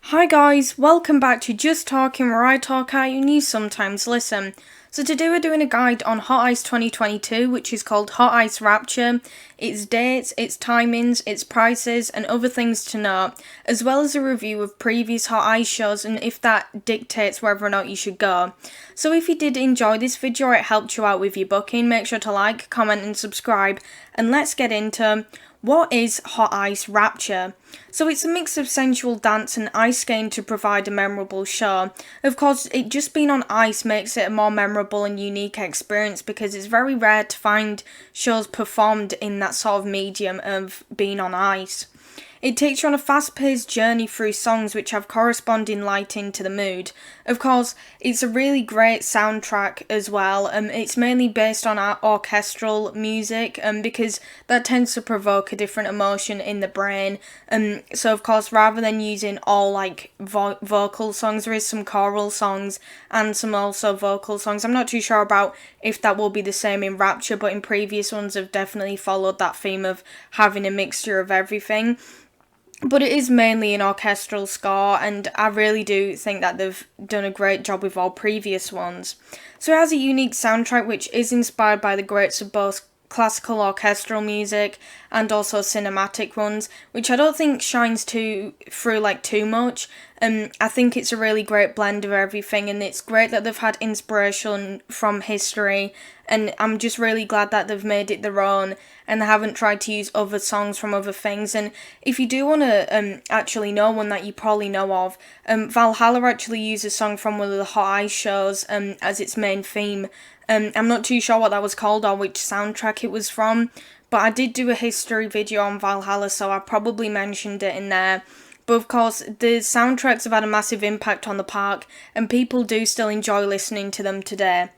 Hi guys, welcome back to Just Talking, where I talk how you sometimes listen. So today we're doing a guide on Hot Ice 2022, which is called Hot Ice Rapture, its dates, its timings, its prices, and other things to note, as well as a review of previous Hot Ice shows and if that dictates whether or not you should go. So if you did enjoy this video or it helped you out with your booking, make sure to like, comment and subscribe, and let's get into what is Hot Ice Rapture? So it's a mix of sensual dance and ice skating to provide a memorable show. Of course, it just being on ice makes it a more memorable and unique experience because it's very rare to find shows performed in that sort of medium of being on ice. It takes you on a fast-paced journey through songs which have corresponding lighting to the mood. Of course, it's a really great soundtrack as well. It's mainly based on orchestral music because that tends to provoke a different emotion in the brain. So of course, rather than using all vocal songs, there is some choral songs and some also vocal songs. I'm not too sure about if that will be the same in Rapture, but in previous ones I've definitely followed that theme of having a mixture of everything. But it is mainly an orchestral score, and I really do think that they've done a great job with all previous ones. So it has a unique soundtrack which is inspired by the greats of both classical orchestral music and also cinematic ones, which I don't think shines through too much. I think it's a really great blend of everything, and it's great that they've had inspiration from history, and I'm just really glad that they've made it their own and they haven't tried to use other songs from other things. And if you do want to actually know one that you probably know of, Valhalla actually used a song from one of the Hot Ice shows as its main theme. I'm not too sure what that was called or which soundtrack it was from, but I did do a history video on Valhalla, so I probably mentioned it in there. But of course, the soundtracks have had a massive impact on the park, and people do still enjoy listening to them today.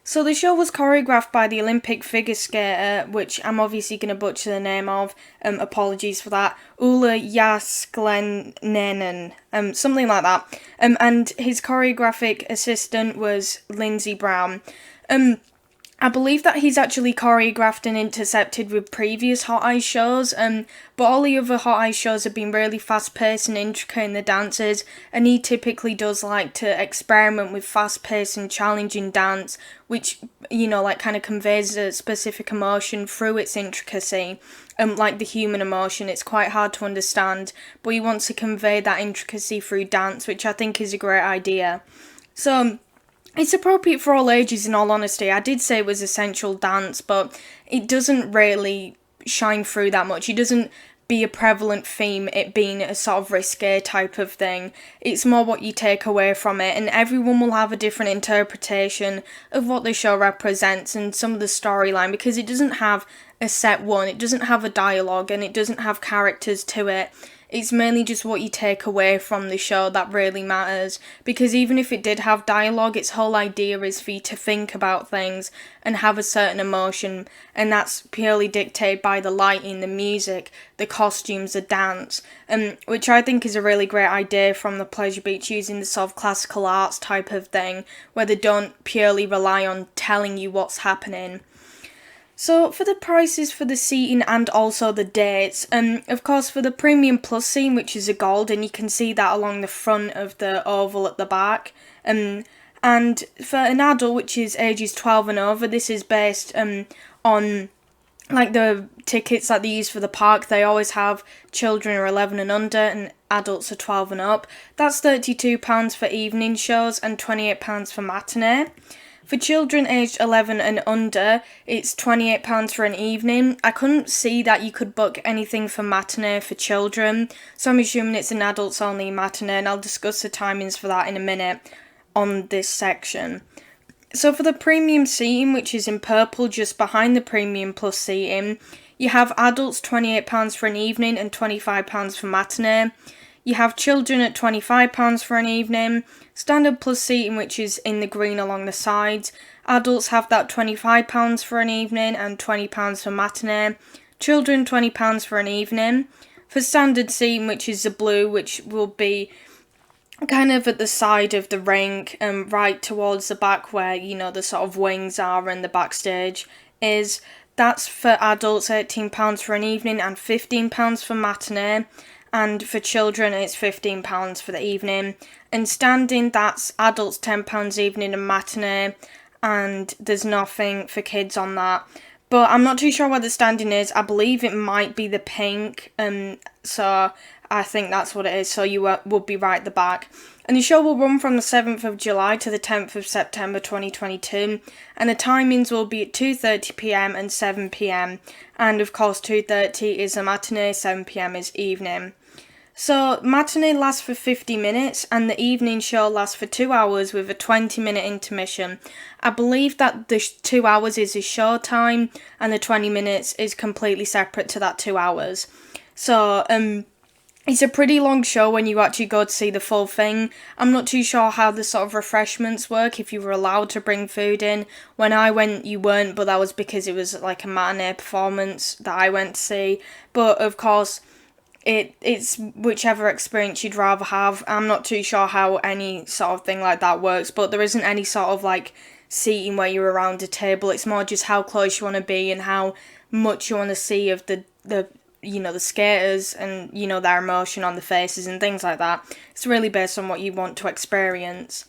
So the show was choreographed by the Olympic figure skater, which I'm obviously going to butcher the name of, apologies for that, Ulla Jasklenenen, something like that, and his choreographic assistant was Lindsay Brown. I believe that he's actually choreographed and intercepted with previous Hot Ice shows, but all the other Hot Ice shows have been really fast-paced and intricate in the dances, and he typically does like to experiment with fast-paced and challenging dance, which, kind of conveys a specific emotion through its intricacy. Like the human emotion, it's quite hard to understand, but he wants to convey that intricacy through dance, which I think is a great idea. So it's appropriate for all ages, in all honesty. I did say it was essential dance, but it doesn't really shine through that much. It doesn't be a prevalent theme, it being a sort of risque type of thing. It's more what you take away from it, and everyone will have a different interpretation of what the show represents and some of the storyline, because it doesn't have a set one, it doesn't have a dialogue, and it doesn't have characters to it. It's mainly just what you take away from the show that really matters, because even if it did have dialogue, its whole idea is for you to think about things and have a certain emotion, and that's purely dictated by the lighting, the music, the costumes, the dance, which I think is a really great idea from the Pleasure Beach, using the sort of classical arts type of thing, where they don't purely rely on telling you what's happening. So for the prices for the seating and also the dates, of course for the Premium Plus seating, which is a gold, and you can see that along the front of the oval at the back, and for an adult, which is ages 12 and over, this is based on like the tickets that they use for the park. They always have children are 11 and under and adults are 12 and up. That's £32 for evening shows and £28 for matinee. For children aged 11 and under, it's £28 for an evening. I couldn't see that you could book anything for matinee for children, so I'm assuming it's an adults only matinee, and I'll discuss the timings for that in a minute on this section. So for the premium seating, which is in purple just behind the Premium Plus seating, you have adults £28 for an evening and £25 for matinee. You have children at £25 for an evening, standard plus seating, which is in the green along the sides. Adults have that £25 for an evening and £20 for matinee. Children £20 for an evening. For standard seating, which is the blue, which will be kind of at the side of the ring, right towards the back where, the sort of wings are and the backstage is. That's for adults £18 for an evening and £15 for matinee. and for children it's £15 for the evening. And standing, that's adults £10 evening and matinee, and there's nothing for kids on that. But I'm not too sure what the standing is. I believe it might be the pink, so I think that's what it is, so you would be right at the back. And the show will run from the 7th of July to the 10th of September 2022, and the timings will be at 2:30pm and 7pm, and of course 2:30 is a matinee, 7pm is evening. So matinee lasts for 50 minutes and the evening show lasts for 2 hours with a 20-minute intermission. I believe that the 2 hours is a show time and the 20 minutes is completely separate to that 2 hours. So, it's a pretty long show when you actually go to see the full thing. I'm not too sure how the sort of refreshments work, if you were allowed to bring food in. When I went, you weren't, but that was because it was like a matinee performance that I went to see. But of course, it's whichever experience you'd rather have. I'm not too sure how any sort of thing like that works, but there isn't any sort of like seating where you're around a table. It's more just how close you want to be and how much you want to see of the skaters and, their emotion on the faces and things like that. It's really based on what you want to experience.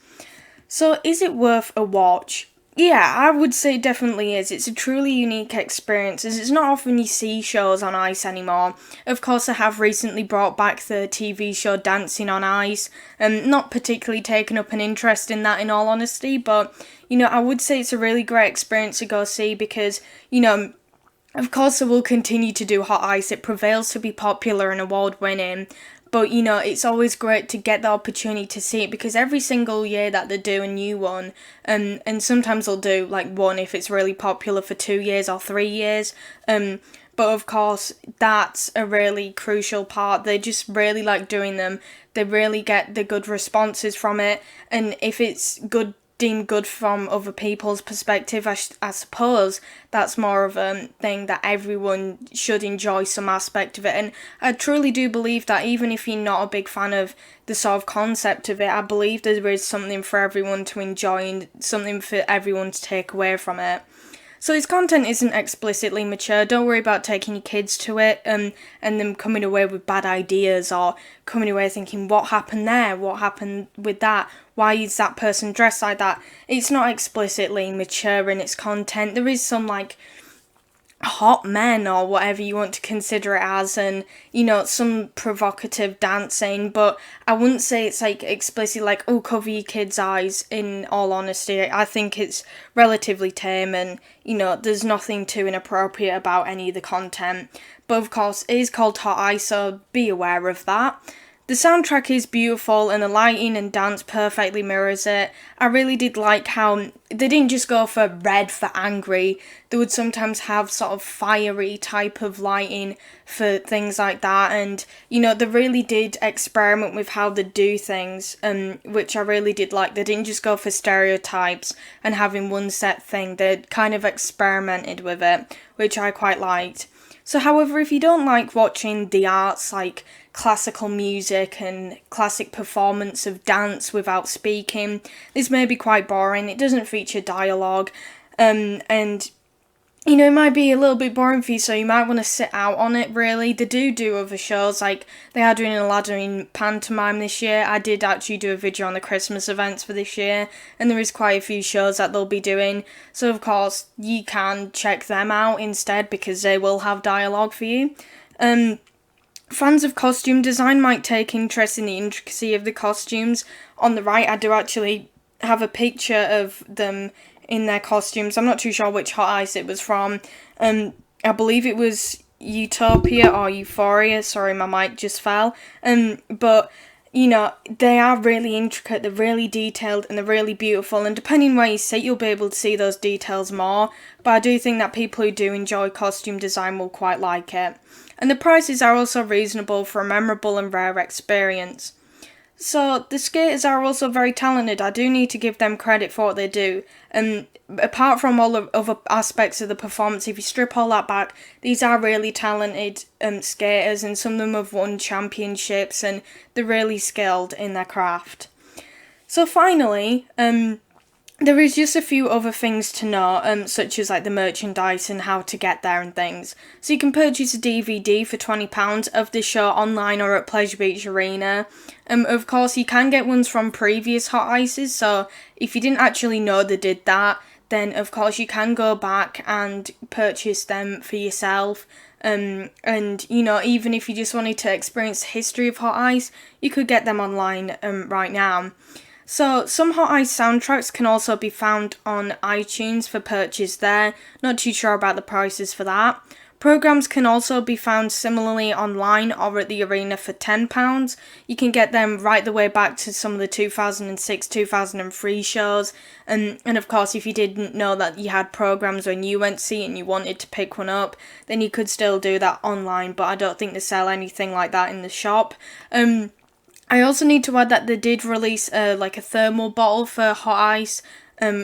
So is it worth a watch? Yeah, I would say it definitely is. It's a truly unique experience, as it's not often you see shows on ice anymore. Of course, I have recently brought back the TV show Dancing on Ice, and not particularly taken up an interest in that in all honesty, but, I would say it's a really great experience to go see because, of course, they will continue to do hot ice. It prevails to be popular and award-winning. But, it's always great to get the opportunity to see it because every single year that they do a new one, and sometimes they'll do, like, one if it's really popular for 2 years or 3 years. But, of course, that's a really crucial part. They just really like doing them. They really get the good responses from it. And if it's deemed good from other people's perspective, I suppose that's more of a thing that everyone should enjoy some aspect of it. And I truly do believe that even if you're not a big fan of the sort of concept of it, I believe there is something for everyone to enjoy and something for everyone to take away from it. So its content isn't explicitly mature. Don't worry about taking your kids to it and them coming away with bad ideas or coming away thinking, what happened there? What happened with that? Why is that person dressed like that? It's not explicitly mature in its content. There is some, like, hot men or whatever you want to consider it as, and some provocative dancing, but I wouldn't say it's like explicitly like, oh, cover your kids' eyes. In all honesty, I think it's relatively tame and there's nothing too inappropriate about any of the content, but of course it is called hot ice, so be aware of that. The soundtrack is beautiful and the lighting and dance perfectly mirrors it. I really did like how they didn't just go for red for angry. They would sometimes have sort of fiery type of lighting for things like that, and they really did experiment with how they do things, which I really did like. They didn't just go for stereotypes and having one set thing. They kind of experimented with it, which I quite liked. So however, if you don't like watching the arts like classical music and classic performance of dance without speaking, this may be quite boring. It doesn't feature dialogue, and it might be a little bit boring for you, so you might want to sit out on it, really. They do other shows, like they are doing an Aladdin pantomime this year. I did actually do a video on the Christmas events for this year, and there is quite a few shows that they'll be doing, so of course you can check them out instead because they will have dialogue for you. Fans of costume design might take interest in the intricacy of the costumes. On the right, I do actually have a picture of them in their costumes. I'm not too sure which hot ice it was from. I believe it was Utopia or Euphoria. Sorry, my mic just fell. But they are really intricate, they're really detailed, and they're really beautiful, and depending where you sit, you'll be able to see those details more, but I do think that people who do enjoy costume design will quite like it. And the prices are also reasonable for a memorable and rare experience. So, the skaters are also very talented. I do need to give them credit for what they do. And apart from all the other aspects of the performance, if you strip all that back, these are really talented skaters, and some of them have won championships, and they're really skilled in their craft. So finally, there is just a few other things to know, such as like the merchandise and how to get there and things. So you can purchase a DVD for £20 of the show online or at Pleasure Beach Arena. Of course, you can get ones from previous Hot Ices, so if you didn't actually know they did that, then of course you can go back and purchase them for yourself. And even if you just wanted to experience the history of Hot Ice, you could get them online right now. So, some Hot Ice soundtracks can also be found on iTunes for purchase there. Not too sure about the prices for that. Programs can also be found similarly online or at the arena for £10. You can get them right the way back to some of the 2006-2003 shows. And of course, if you didn't know that you had programs when you went to see it and you wanted to pick one up, then you could still do that online. But I don't think they sell anything like that in the shop. I also need to add that they did release a thermal bottle for Hot Ice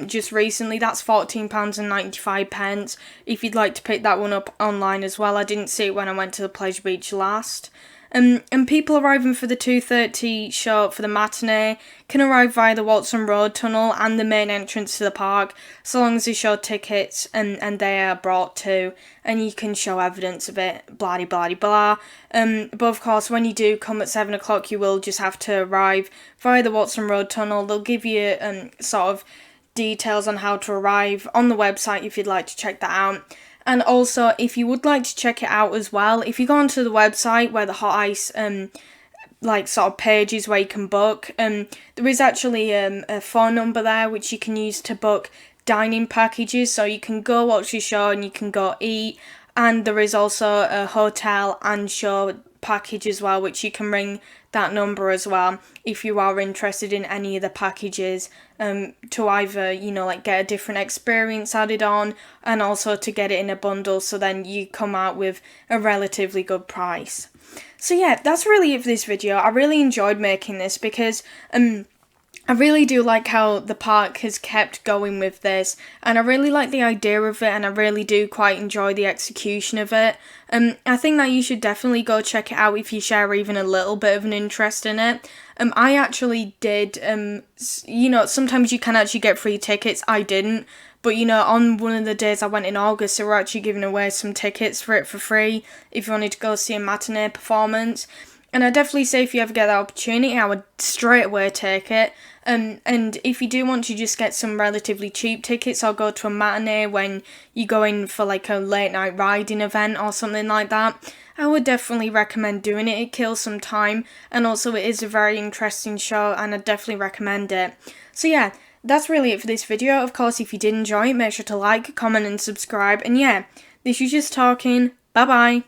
just recently. That's £14.95 if you'd like to pick that one up online as well. I didn't see it when I went to the Pleasure Beach last. And people arriving for the 2:30 show for the matinee can arrive via the Watson Road Tunnel and the main entrance to the park, so long as they show tickets and they are brought to, and you can show evidence of it, blah blah blah. But of course, when you do come at 7 o'clock, you will just have to arrive via the Watson Road Tunnel. They'll give you sort of details on how to arrive on the website if you'd like to check that out. And also, if you would like to check it out as well, if you go onto the website where the Hot Ice pages where you can book, there is actually a phone number there which you can use to book dining packages. So you can go watch your show and you can go eat, and there is also a hotel and show package as well, which you can ring that number as well if you are interested in any of the packages, to either get a different experience added on, and also to get it in a bundle, so then you come out with a relatively good price. So yeah, that's really it for this video. I really enjoyed making this because I really do like how the park has kept going with this, and I really like the idea of it, and I really do quite enjoy the execution of it. I think that you should definitely go check it out if you share even a little bit of an interest in it. I actually did, sometimes you can actually get free tickets. I didn't, but on one of the days I went in August, they were actually giving away some tickets for it for free if you wanted to go see a matinee performance. And I definitely say if you ever get that opportunity, I would straight away take it. And if you do want to just get some relatively cheap tickets or go to a matinee when you go in for like a late night riding event or something like that, I would definitely recommend doing it. It kills some time, and also it is a very interesting show, and I definitely recommend it. So yeah, that's really it for this video. Of course, if you did enjoy it, make sure to like, comment and subscribe. And yeah, this is just talking. Bye bye.